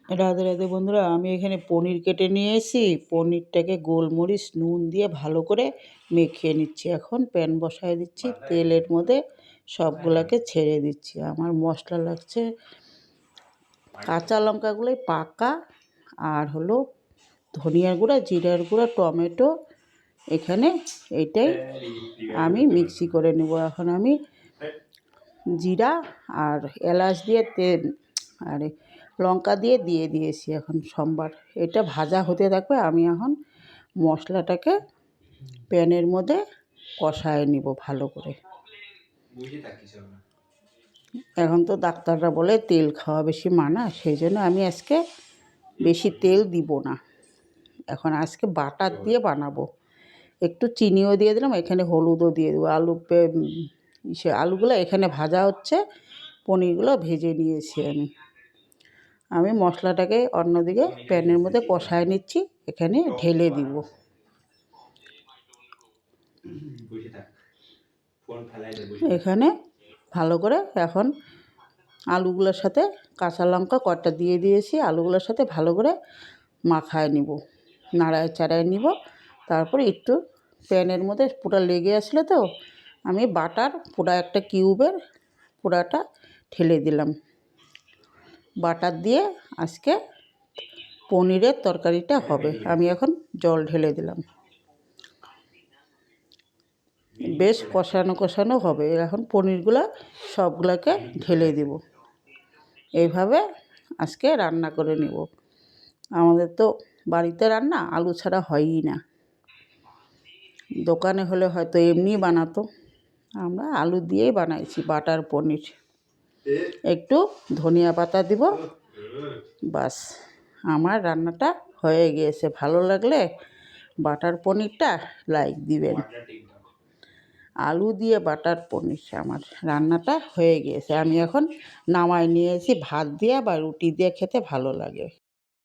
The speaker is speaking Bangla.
রাধে রাধে বন্ধুরা, আমি এখানে পনির কেটে নিয়ে এসেছি। পনিরটাকে গোলমরিচ নুন দিয়ে ভালো করে মেখে নিচ্ছি। এখন প্যান বসায় দিচ্ছি, তেলের মধ্যে সবগুলাকে ছেড়ে দিচ্ছি। আমার মশলা লাগছে কাঁচা লঙ্কাগুলোই পাকা, আর হলো ধনিয়ার গুঁড়া, জিরার গুঁড়া, টমেটো। এখানে এইটাই আমি মিক্সি করে নেব। এখন আমি জিরা আর এলাচ দিয়ে তেল আর লঙ্কা দিয়ে দিয়েছি। এখন সম্বার এটা ভাজা হতে থাকবে। আমি এখন মশলাটাকে প্যানের মধ্যে কষায় নিব ভালো করে। এখন তো ডাক্তাররা বলে তেল খাওয়া বেশি মানা, সেই জন্য আমি আজকে বেশি তেল দিব না। এখন আজকে বাটার দিয়ে বানাবো। একটু চিনিও দিয়ে দিলাম, এখানে হলুদও দিয়ে দেবো। আলুগুলো এখানে ভাজা হচ্ছে, পনিরগুলো ভেজে নিয়েছি আমি মশলাটাকে অন্যদিকে প্যানের মধ্যে কষায় নিচ্ছি, এখানে ঢেলে দিব। এখানে ভালো করে এখন আলুগুলোর সাথে কাঁচা লঙ্কা কটা দিয়ে দিয়েছি, আলুগুলোর সাথে ভালো করে মাখায় নিব, নাড়ায় চাড়ায় নিব। তারপরে একটু প্যানের মধ্যে পুরো লেগে আসলে তো আমি বাটার পুরো একটা কিউবের পুরাটা ঢেলে দিলাম। বাটার দিয়ে আজকে পনিরের তরকারিটা হবে। আমি এখন জল ঢেলে দিলাম, বেশ কষানো হবে। এখন পনিরগুলো সবগুলোকে ঢেলে দিব। এইভাবে আজকে রান্না করে নেব। আমাদের তো বাড়িতে রান্না আলু ছাড়া হয়ই না। দোকানে হলে হয়তো এমনি বানাতো, আমরা আলু দিয়েই বানাইছি বাটার পনির। একটু ধনিয়া পাতা দিব, বাস আমার রান্নাটা হয়ে গিয়েছে। ভালো লাগলে বাটার পনিরটা লাইক দিবেন। আলু দিয়ে বাটার পনির আমার রান্নাটা হয়ে গিয়েছে। আমি এখন নামায় নিয়েছি। ভাত দিয়ে বা রুটি দিয়ে খেতে ভালো লাগে।